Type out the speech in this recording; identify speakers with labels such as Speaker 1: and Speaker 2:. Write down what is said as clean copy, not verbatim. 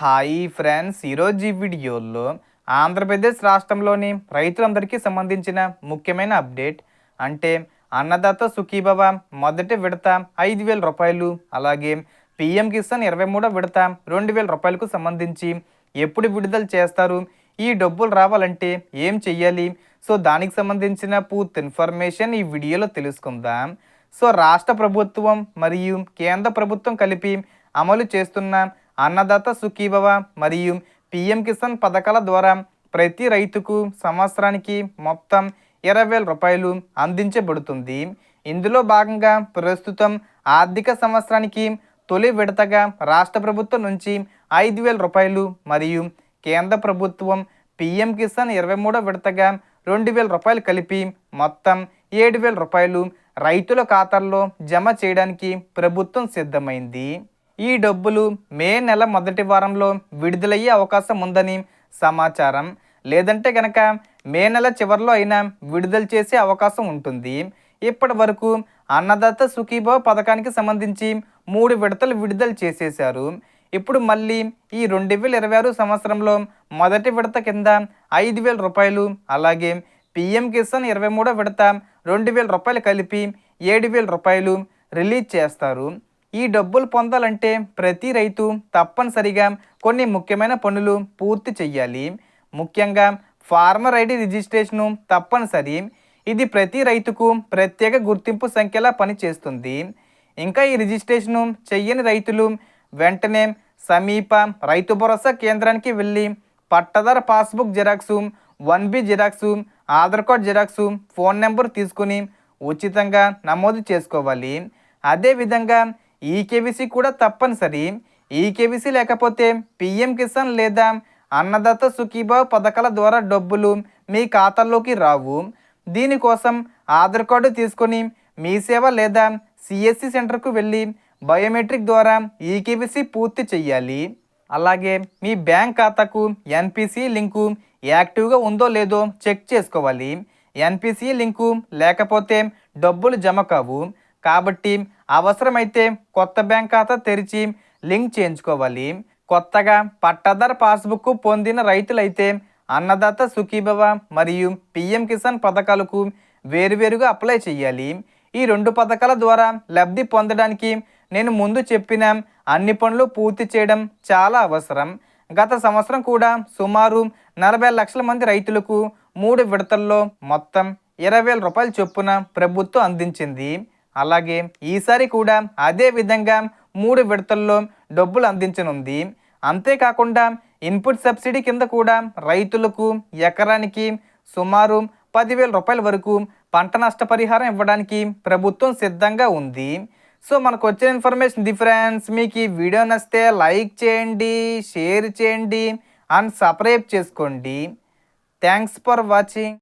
Speaker 1: Hi friends, ఈరోజు ఈ వీడియోలో ఆంధ్రప్రదేశ్ రాష్ట్రంలోని రైతులందరికీ సంబంధించిన ముఖ్యమైన అప్డేట్ అంటే అన్నదాత సుఖీభవ మొదటి విడత 5,000 రూపాయలు, అలాగే పిఎం కిసాన్ 23వ విడత 2,000 రూపాయలకు సంబంధించి ఎప్పుడు విడుదల చేస్తారు, ఈ డబ్బులు రావాలంటే ఏం చెయ్యాలి, సో దానికి సంబంధించిన పూర్తి ఇన్ఫర్మేషన్ ఈ వీడియోలో తెలుసుకుందాం. సో రాష్ట్ర ప్రభుత్వం మరియు కేంద్ర ప్రభుత్వం కలిపి అమలు చేస్తున్న అన్నదాత సుఖీభవ మరియు పిఎం కిసాన్ పథకాల ద్వారా ప్రతి రైతుకు సంవత్సరానికి మొత్తం 20,000 రూపాయలు అందించబడుతుంది. ఇందులో భాగంగా ప్రస్తుతం ఆర్థిక సంవత్సరానికి తొలి విడతగా రాష్ట్ర ప్రభుత్వం నుంచి 5,000 రూపాయలు మరియు కేంద్ర ప్రభుత్వం పిఎం కిసాన్ 23వ విడతగా 2,000 రూపాయలు కలిపి మొత్తం 7,000 రూపాయలు రైతుల ఖాతాల్లో జమ చేయడానికి ప్రభుత్వం సిద్ధమైంది. ఈ డబ్బులు మే నెల మొదటి వారంలో విడుదలయ్యే అవకాశం ఉందని సమాచారం. లేదంటే కనుక మే నెల చివరిలో అయినా విడుదల చేసే అవకాశం ఉంటుంది. ఇప్పటి వరకు అన్నదాత సుఖీభవ పథకానికి సంబంధించి 3 విడతలు విడుదల చేసేశారు. ఇప్పుడు మళ్ళీ ఈ 2026 సంవత్సరంలో మొదటి విడత కింద 5,000 రూపాయలు, అలాగే పిఎం కిసాన్ 23వ విడత 2,000 రూపాయలు కలిపి 7,000 రూపాయలు రిలీజ్ చేస్తారు. ఈ డబ్బులు పొందాలంటే ప్రతి రైతు తప్పనిసరిగా కొన్ని ముఖ్యమైన పనులు పూర్తి చెయ్యాలి. ముఖ్యంగా ఫార్మర్ ఐడి రిజిస్ట్రేషను తప్పనిసరి. ఇది ప్రతి రైతుకు ప్రత్యేక గుర్తింపు సంఖ్యలా పనిచేస్తుంది. ఇంకా ఈ రిజిస్ట్రేషను చెయ్యని రైతులు వెంటనే సమీప రైతు భరోసా కేంద్రానికి వెళ్ళి పట్టదార passbook xerox, 1B xerox, Aadhaar card xerox, phone number తీసుకుని ఉచితంగా నమోదు చేసుకోవాలి. అదేవిధంగా ఈకేవీసీ కూడా తప్పనిసరి. ఈకేవీసీ లేకపోతే పిఎం కిసాన్ లేదా అన్నదాత సుఖీభవ పథకాల ద్వారా డబ్బులు మీ ఖాతాల్లోకి రావు. దీనికోసం ఆధార్ కార్డు తీసుకొని మీ సేవ లేదా సిఎస్సి సెంటర్కు వెళ్ళి బయోమెట్రిక్ ద్వారా ఈకేవీసీ పూర్తి చెయ్యాలి. అలాగే మీ బ్యాంక్ ఖాతాకు ఎన్పిసి లింకు యాక్టివ్గా ఉందో లేదో చెక్ చేసుకోవాలి. ఎన్పిసి లింకు లేకపోతే డబ్బులు జమ కావు. కాబట్టి అవసరమైతే కొత్త బ్యాంక్ ఖాతా తెరిచి లింక్ చేయించుకోవాలి. కొత్తగా పట్టాదారు పాస్బుక్ పొందిన రైతులైతే అన్నదాత సుఖీభవ మరియు పిఎం కిసాన్ పథకాలకు వేరువేరుగా అప్లై చేయాలి. ఈ 2 పథకాల ద్వారా లబ్ధి పొందడానికి నేను ముందు చెప్పిన అన్ని పనులు పూర్తి చేయడం చాలా అవసరం. గత సంవత్సరం కూడా సుమారు 40 లక్షల మంది రైతులకు 3 విడతల్లో మొత్తం 20,000 రూపాయల చొప్పున ప్రభుత్వం అందించింది. అలాగే ఈసారి కూడా అదే విధంగా 3 విడతల్లో డబ్బులు అందించనుంది. అంతేకాకుండా ఇన్పుట్ సబ్సిడీ కింద కూడా రైతులకు ఎకరానికి సుమారు 10,000 రూపాయల వరకు పంట నష్టపరిహారం ఇవ్వడానికి ప్రభుత్వం సిద్ధంగా ఉంది. సో మనకు వచ్చిన ఇన్ఫర్మేషన్ డిఫరెన్స్. మీకు ఈ వీడియో నచ్చితే లైక్ చేయండి, షేర్ చేయండి అండ్ సబ్స్క్రైబ్ చేసుకోండి. Thanks for watching.